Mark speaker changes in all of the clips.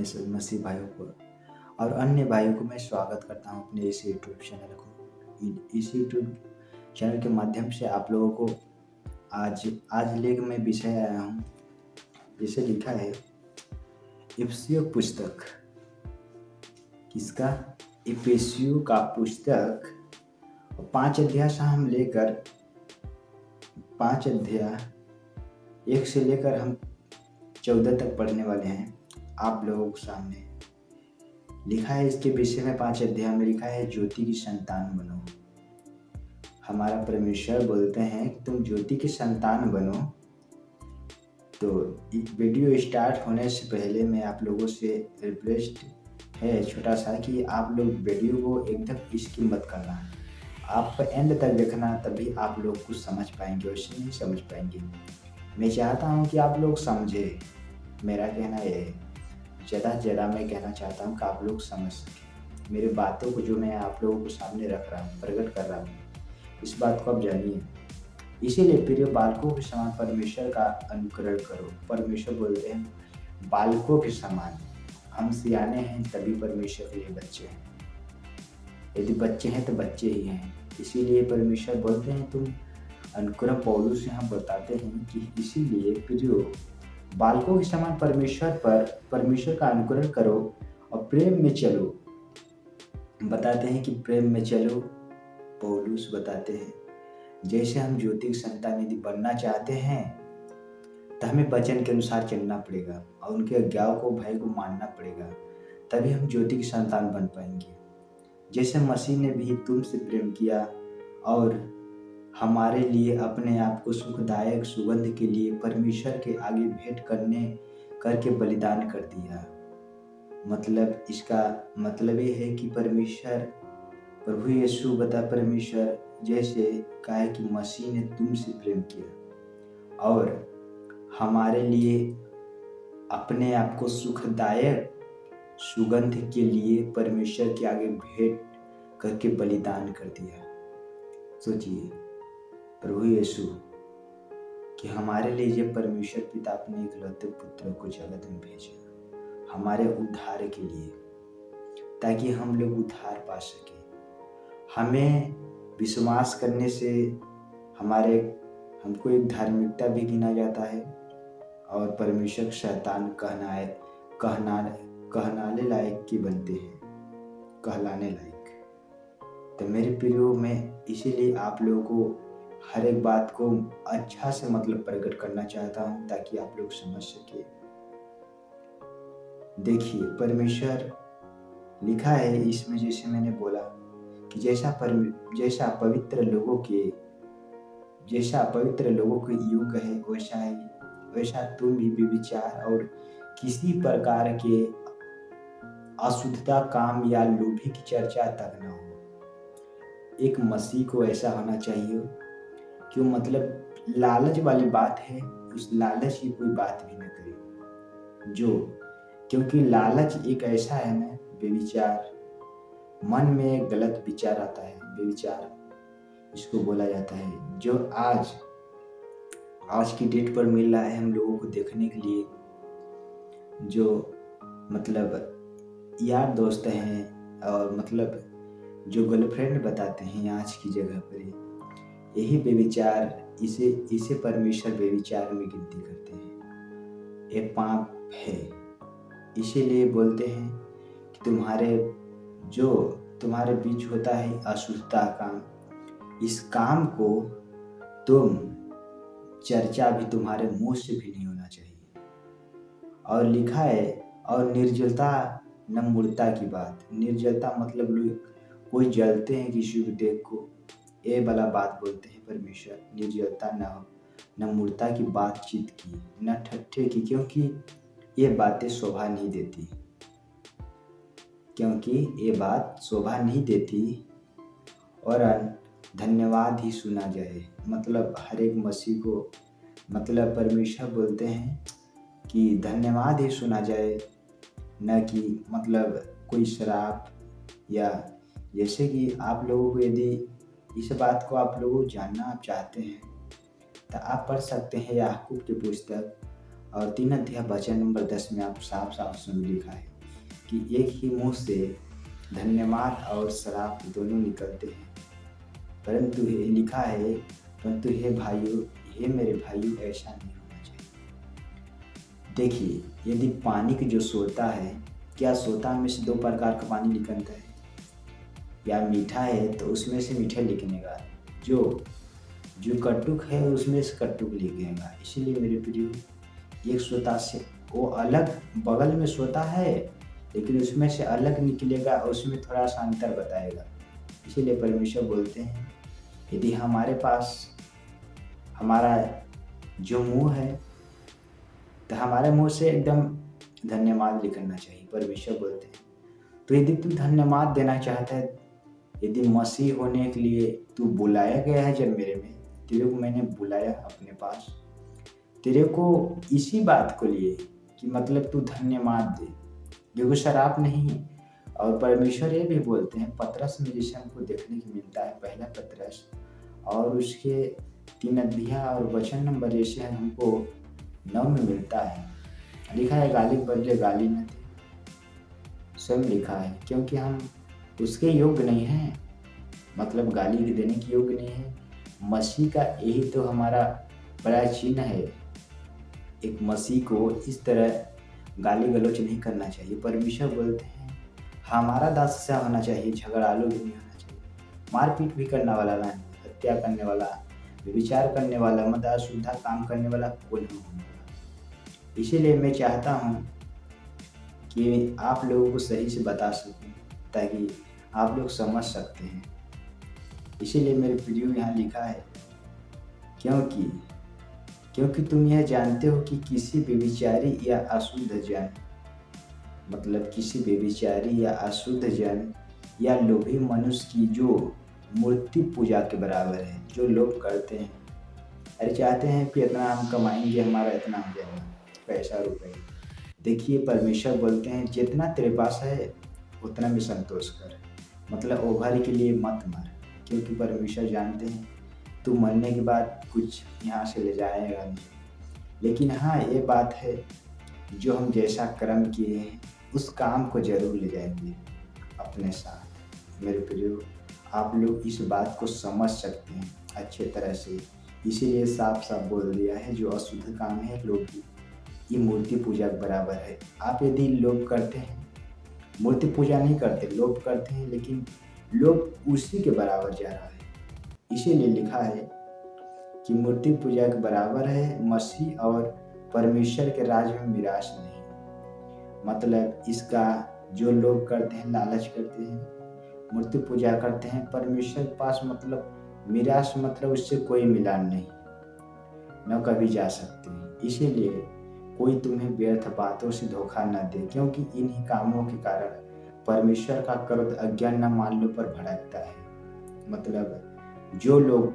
Speaker 1: अपने सब मसीह भाइयों को और अन्य भाइयों को मैं स्वागत करता हूँ अपने इस यूट्यूब चैनल को। इस यूट्यूब चैनल के माध्यम से आप लोगों को आज आज लेकर मैं विषय आया हूँ, जिसे लिखा है इफिसियों पुस्तक। किसका? इफिसियों का पुस्तक। 5 अध्याय से हम लेकर 5 अध्याय 1 से लेकर हम 14 तक पढ़ने वाले हैं। आप लोगों के सामने लिखा है, इसके विषय में 5 अध्याय में लिखा है, ज्योति की संतान बनो। हमारा परमेश्वर बोलते हैं कि तुम ज्योति की संतान बनो। तो वीडियो स्टार्ट होने से पहले मैं आप लोगों से रिक्वेस्ट है छोटा सा कि आप लोग वीडियो को एकदम स्किप मत करना। आप एंड तक देखना, तभी आप लोग कुछ समझ पाएंगे, वैसे नहीं समझ पाएंगे। मैं चाहता हूँ कि आप लोग समझे। मेरा कहना यह है, ज़्यादा से ज़्यादा मैं कहना चाहता हूँ कि आप लोग समझ सकें मेरी बातों को, जो मैं आप लोगों के सामने रख रहा हूँ, प्रकट कर रहा हूँ। इस बात को आप जानिए। इसीलिए प्रिय बालकों के समान परमेश्वर का अनुकरण करो। परमेश्वर बोलते हैं बालकों के समान। हम सियाने हैं तभी परमेश्वर के लिए बच्चे हैं। यदि बच्चे हैं तो बच्चे ही हैं। इसीलिए परमेश्वर बोलते हैं तुम अनुकरण। पौलुस यहाँ बताते हैं कि इसीलिए प्रियो बालकों के समान परमेश्वर का अनुकरण करो और प्रेम में चलो। बताते हैं कि प्रेम में चलो। पौलुस बताते हैं जैसे हम ज्योति की संतान यदि बनना चाहते हैं तो हमें वचन के अनुसार चलना पड़ेगा और उनके आज्ञाओं को, भय को मानना पड़ेगा, तभी हम ज्योति की संतान बन पाएंगे। जैसे मसीह ने भी तुमसे प्रेम किया और हमारे लिए अपने आप को सुखदायक सुगंध के लिए परमेश्वर के आगे भेंट करके बलिदान कर दिया। मतलब इसका मतलब ये है कि प्रभु यीशु परमेश्वर जैसे कहा कि मसीह ने तुमसे प्रेम किया और हमारे लिए अपने आप को सुखदायक सुगंध के लिए परमेश्वर के आगे भेंट करके बलिदान कर दिया। सोचिए, प्रभु यीशु कि हमारे लिए जब परमेश्वर पिता अपने इकलौते पुत्र को जगत में भेजा हमारे उद्धार के लिए, ताकि हम लोग उद्धार पा सके। हमें विश्वास करने से हमको एक धार्मिकता भी गिना जाता है और परमेश्वर शैतान कहलाने लायक की बनते हैं, कहलाने लायक। तो मेरे प्रियो, मैं इसीलिए आप लोगों को हर एक बात को अच्छा से प्रकट करना चाहता हूँ ताकि आप लोग समझ सके। देखिए, परमेश्वर लिखा है इसमें, जैसे मैंने बोला कि जैसा पवित्र लोगों के युग है, वैसा तुम भी व्यभिचार और किसी प्रकार के अशुद्धता, काम या लोभी की चर्चा तक न हो। एक मसीह को ऐसा होना चाहिए कि लालच वाली बात है, उस लालच की कोई बात भी न करे। क्योंकि लालच एक ऐसा है ना, व्यभिचार, मन में एक गलत विचार आता है, व्यभिचार इसको बोला जाता है, जो आज की डेट पर मिल रहा है हम लोगों को देखने के लिए। जो यार दोस्त हैं और जो गर्लफ्रेंड बताते हैं आज की जगह पर, यही व्यभिचार, इसे परमेश्वर व्यभिचार में गिनती करते हैं। ये पाप है। इसीलिए बोलते हैं कि तुम्हारे बीच होता है अशुद्धता काम, इस काम को तुम चर्चा भी तुम्हारे मुंह से भी नहीं होना चाहिए। और लिखा है, और निर्जलता न मूर्ता की बात। निर्जलता लोग कोई जलते हैं किसी को देख को, ये वाला बात बोलते हैं परमेश्वर। निर्जलता न मूर्ता की बातचीत की, न ठट्ठे की, क्योंकि ये बातें शोभा नहीं देती। और धन्यवाद ही सुना जाए। हर एक मसीह को परमेश्वर बोलते हैं कि धन्यवाद ही सुना जाए, न कि कोई शराब। या जैसे कि आप लोगों को यदि इस बात को आप लोग जानना आप चाहते हैं तो आप पढ़ सकते हैं याकूब की पुस्तक और 3 अध्याय वचन नंबर 10 में आप साफ साफ सुन लिखा है कि एक ही मुंह से धन्यवाद और श्राप दोनों निकलते हैं, परंतु ये लिखा है, परंतु हे भाइयों, हे मेरे भाइयों, ऐसा नहीं होना चाहिए। देखिए, यदि पानी की जो सोता है, क्या सोता में से दो प्रकार का पानी निकलता है? या मीठा है तो उसमें से मीठा निकलेगा, जो कटुक है उसमें से कटुक निकलेगा। इसीलिए मेरे प्रियो, एक सोता से वो अलग बगल में सोता है, लेकिन उसमें से अलग निकलेगा, उसमें थोड़ा सा अंतर बताएगा। इसीलिए परमेश्वर बोलते हैं, यदि हमारे पास हमारा जो मुंह है, तो हमारे मुंह से एकदम धन्यवाद लिखना चाहिए। परमेश्वर बोलते हैं, तो यदि तू धन्यवाद देना चाहता है, यदि मसीह होने के लिए तू बुलाया गया है, जब मेरे में तेरे को मैंने बुलाया अपने पास, तेरे को इसी बात को लिए कि मतलब तू धन्यवाद दे, देखो शराब नहीं। और परमेश्वर ये भी बोलते हैं, पतरस में जिसे हमको देखने को मिलता है, पहला पतरस और उसके 3 अध्याय और वचन नंबर जैसे हमको 9 में मिलता है, लिखा है, गाली के बदले गाली न दे। सब लिखा है, क्योंकि हम उसके योग्य नहीं हैं, मतलब गाली देने के योग्य नहीं है। मसीह का यही तो हमारा बड़ा चिन्ह है। एक मसीह को इस तरह गाली गलौज नहीं करना चाहिए। परमेश्वर बोलते हैं, हमारा दास ऐसा होना चाहिए, झगड़ालू भी नहीं होना चाहिए, मारपीट भी करने वाला नहीं, हत्या करने वाला, विचार करने वाला, मतलब अशुद्ध काम करने वाला कोई नहीं होने वाला। इसीलिए मैं चाहता हूँ कि आप लोगों को सही से बता सकूं, ताकि आप लोग समझ सकते हैं। इसीलिए मेरे वीडियो यहाँ लिखा है, क्योंकि तुम यह जानते हो कि किसी व्यभिचारी या अशुद्ध जन, मतलब किसी व्यभिचारी या अशुद्ध जन या लोभी मनुष्य की जो मूर्ति पूजा के बराबर है। जो लोग करते हैं, अरे चाहते हैं कि इतना हम कमाएंगे, हमारा इतना हो जाएगा पैसा रुपए। देखिए, परमेश्वर बोलते हैं, जितना तेरे पास है उतना में संतोष कर, मतलब ओभर के लिए मत मर, क्योंकि परमेश्वर जानते हैं तू मरने के बाद कुछ यहाँ से ले जाएगा नहीं। लेकिन हाँ, ये बात है, जो हम जैसा कर्म किए हैं उस काम को जरूर ले जाएंगे अपने साथ। मेरे प्रियो, आप लोग इस बात को समझ सकते हैं अच्छे तरह से, इसीलिए साफ साफ बोल दिया है, जो अशुद्ध काम है लोभ, ये मूर्ति पूजा के बराबर है। आप यदि लोभ करते हैं, मूर्ति पूजा नहीं करते, लोभ करते हैं, लेकिन लोभ उसी के बराबर जा रहा है। इसीलिए लिखा है कि मूर्ति पूजा के बराबर है मसीह और परमेश्वर के राज में मिरास नहीं। मतलब इसका जो लोग करते हैं, लालच करते हैं, मूर्ति पूजा करते हैं, परमेश्वर के पास मतलब मिरास, मतलब उससे कोई मिलान नहीं, न कभी जा सकते। इसीलिए कोई तुम्हें व्यर्थ बातों से धोखा न दे, क्योंकि इन्हीं कामों के कारण परमेश्वर का क्रोध अज्ञान न मानने पर भड़कता है। मतलब जो लोग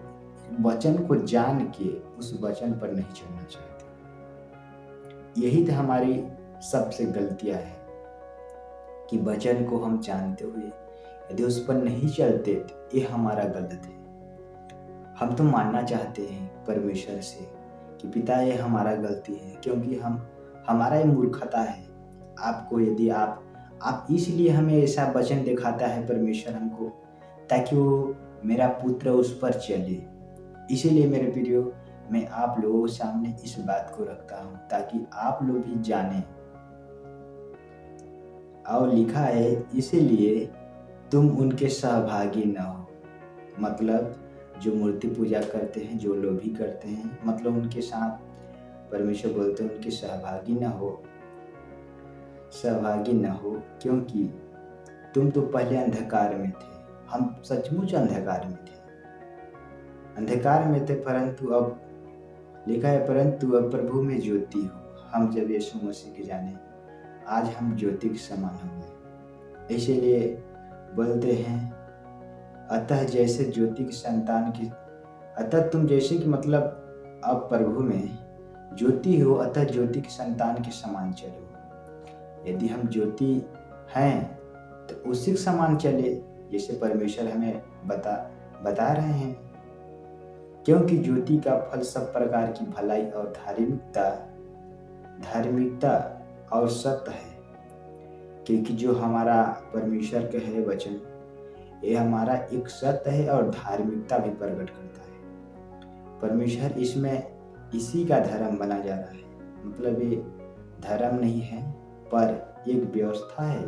Speaker 1: वचन को जान के उस वचन पर नहीं चलना चाहते, यही तो हमारी सबसे गलतियां है कि वचन को हम जानते हुए यदि उस पर नहीं चलते, तो ये हमारा गलत है। हम तो मानना चाहते हैं परमेश्वर से कि पिता, ये हमारा गलती है, क्योंकि हमारा ये मूर्खता है। आपको यदि आप इसलिए हमें ऐसा वचन दिखाता है परमेश्वर हमको, ताकि वो मेरा पुत्र उस पर चले। इसीलिए मेरे प्रियो, मैं आप लोगों के सामने इस बात को रखता हूँ, ताकि आप लोग भी जानें। और लिखा है, इसीलिए तुम उनके सहभागी न हो, मतलब जो मूर्ति पूजा करते हैं, जो लोभी करते हैं, मतलब उनके साथ परमेश्वर बोलते हैं उनके सहभागी न हो, क्योंकि तुम तो पहले अंधकार में थे। हम सचमुच अंधकार में थे, परंतु अब लिखा है, परंतु अब प्रभु में ज्योति हो। हम जब यीशु मसीह के जाने, आज हम ज्योति के समान हो गए। इसीलिए बोलते हैं, अतः जैसे ज्योति की संतान की, अतः तुम जैसे कि मतलब अब प्रभु में ज्योति हो, अतः ज्योति की संतान के समान चलो। यदि हम ज्योति हैं तो उसी के समान चले, जैसे परमेश्वर हमें बता रहे हैं, क्योंकि ज्योति का फल सब प्रकार की भलाई और धार्मिकता और सत्य है। क्योंकि जो हमारा परमेश्वर का है वचन, ये हमारा एक सत्य है और धार्मिकता भी प्रकट करता है। परमेश्वर इसमें इसी का धर्म बना जा रहा है। मतलब ये धर्म नहीं है पर एक व्यवस्था है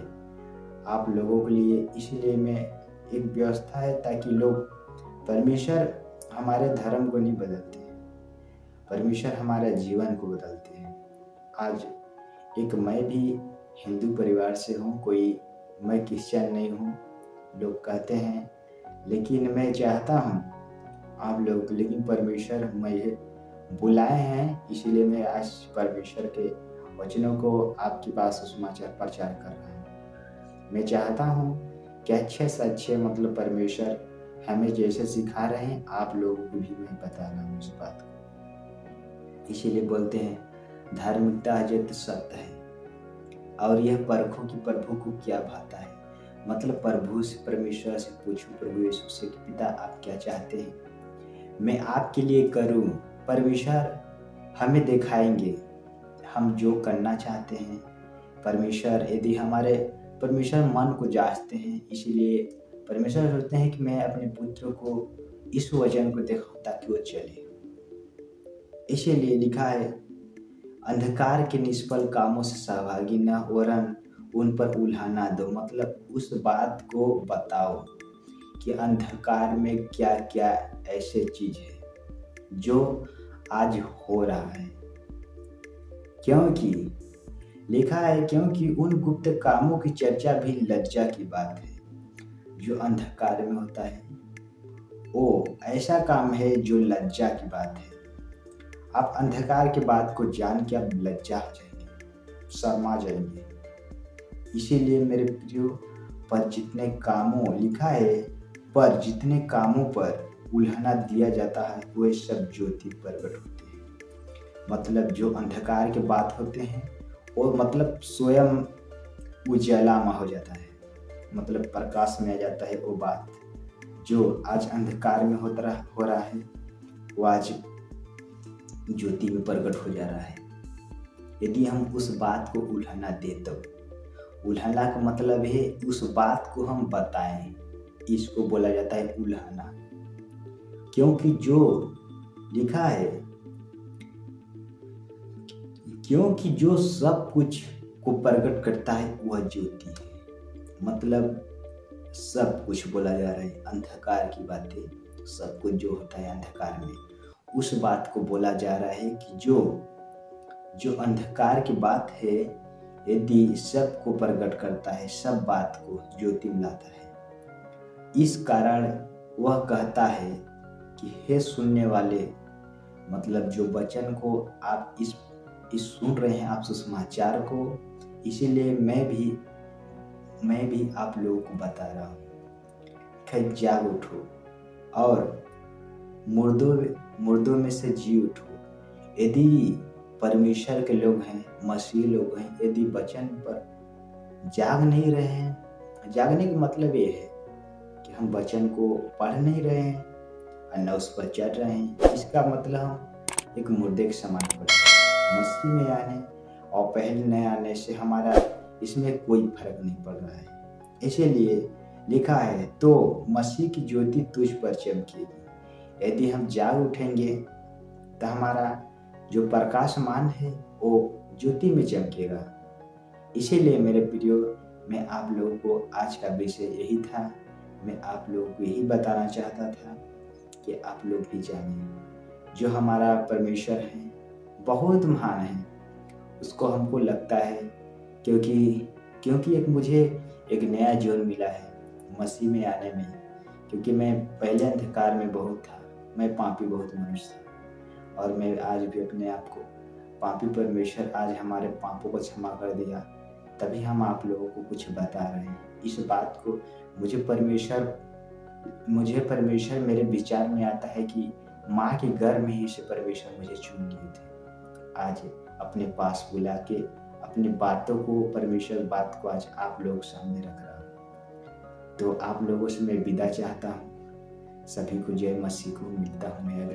Speaker 1: आप लोगों के लिए। इसलिए मैं एक व्यवस्था है ताकि लोग, परमेश्वर हमारे धर्म को नहीं बदलते, परमेश्वर हमारे जीवन को बदलते हैं। आज एक मैं भी हिंदू परिवार से हूँ, कोई मैं क्रिश्चियन नहीं हूँ, लोग कहते हैं, लेकिन मैं चाहता हूँ आप लोग, लेकिन परमेश्वर मुझे बुलाए हैं, इसीलिए मैं आज परमेश्वर के वचनों को आपके पास सुसमाचार प्रचार कर रहा हूँ। मैं चाहता हूँ कि अच्छे से अच्छे मतलब परमेश्वर हमें जैसे सिखा रहे हैं आप लोगों को भी मैं बता रहा हूँ इस बात को। इसीलिए बोलते हैं धार्मिकता अजत सत्य है और यह परखों की प्रभु को क्या भाता है। मतलब प्रभु से, परमेश्वर से पूछो, प्रभु यीशु से कि पिता आप क्या चाहते हैं मैं आपके लिए करूं। परमेश्वर हमें दिखाएंगे हम जो करना चाहते हैं। परमेश्वर यदि हमारे, परमेश्वर मन को जांचते हैं, इसीलिए परमेश्वर सोचते हैं कि मैं अपने पुत्र को इस वचन को दिखाऊं ताकि वो चले। इसीलिए लिखा है अंधकार के निष्फल कामों से सहभागी न वरन उन पर उल्हाना दो। मतलब उस बात को बताओ कि अंधकार में क्या क्या ऐसे चीज है जो आज हो रहा है। क्योंकि लिखा है क्योंकि उन गुप्त कामों की चर्चा भी लज्जा की बात है जो अंधकार में होता है, वो ऐसा काम है जो लज्जा की बात है। आप अंधकार के बात को जान के आप लज्जा हो जाएंगे, शर्मा जाएंगे। इसीलिए मेरे प्रियो, पर जितने कामों, लिखा है पर जितने कामों पर उल्हाना दिया जाता है वे सब ज्योति प्रकट होते हैं। मतलब जो अंधकार के बात होते हैं वो मतलब स्वयं उजालामा हो जाता है, मतलब प्रकाश में आ जाता है। वो बात जो आज अंधकार में हो रहा है वो आज ज्योति में प्रकट हो जा रहा है। यदि हम उस बात को उल्हाना दे तो, उल्हाना का मतलब है उस बात को हम बताएं, इसको बोला जाता है उल्हाना। क्योंकि जो लिखा है, क्योंकि जो सब कुछ को प्रकट करता है वह ज्योति है। मतलब सब कुछ बोला जा रहा है, अंधकार की बातें, सब कुछ जो होता है अंधकार में, उस बात को बोला जा रहा है कि जो अंधकार की बात है यदि सब को प्रकट करता है, सब बात को ज्योति में लाता है। इस कारण वह कहता है कि हे सुनने वाले, मतलब जो वचन को आप इस सुन रहे हैं, आप सुसमाचार को, इसीलिए मैं भी आप लोगों को बता रहा हूँ कि जाग उठो और मुर्दों में से जी उठो। यदि परमेश्वर के लोग हैं, मसीह लोग हैं, यदि वचन पर जाग नहीं रहे हैं, जागने का मतलब ये है कि हम वचन को पढ़ नहीं रहे हैं और न उस पर चढ़ रहे हैं, इसका मतलब हम एक मुर्दे के समान पड़े। मसीह में आने और पहले नए आने से हमारा इसमें कोई फर्क नहीं पड़ रहा है। इसीलिए लिखा है तो मसीह की ज्योति तुझ पर चमकेगी। यदि हम जाग उठेंगे तो हमारा जो प्रकाशमान है वो ज्योति में चमकेगा। इसीलिए मेरे प्रियो, मैं आप लोगों को आज का विषय यही था, मैं आप लोगों को यही बताना चाहता था कि आप लोग भी जानिए जो हमारा परमेश्वर है बहुत महान है। उसको हमको लगता है क्योंकि मुझे एक नया जीवन मिला है मसीह में आने में। क्योंकि मैं पहले अंधकार में बहुत था, मैं पापी बहुत मनुष्य था और मैं आज भी अपने आप को पापी, परमेश्वर आज हमारे पापों को क्षमा कर दिया, तभी हम आप लोगों को कुछ बता रहे हैं। इस बात को मुझे परमेश्वर मेरे विचार में आता है कि माँ के गर्भ में ही से परमेश्वर मुझे चुन लिए थे। आज अपने पास बुला के अपनी बातों को, परमेश्वर बात को आज आप लोग सामने रख रहा हूँ। तो आप लोगों से मैं विदा चाहता हूँ। सभी को जय मसीह को। मिलता हूँ मैं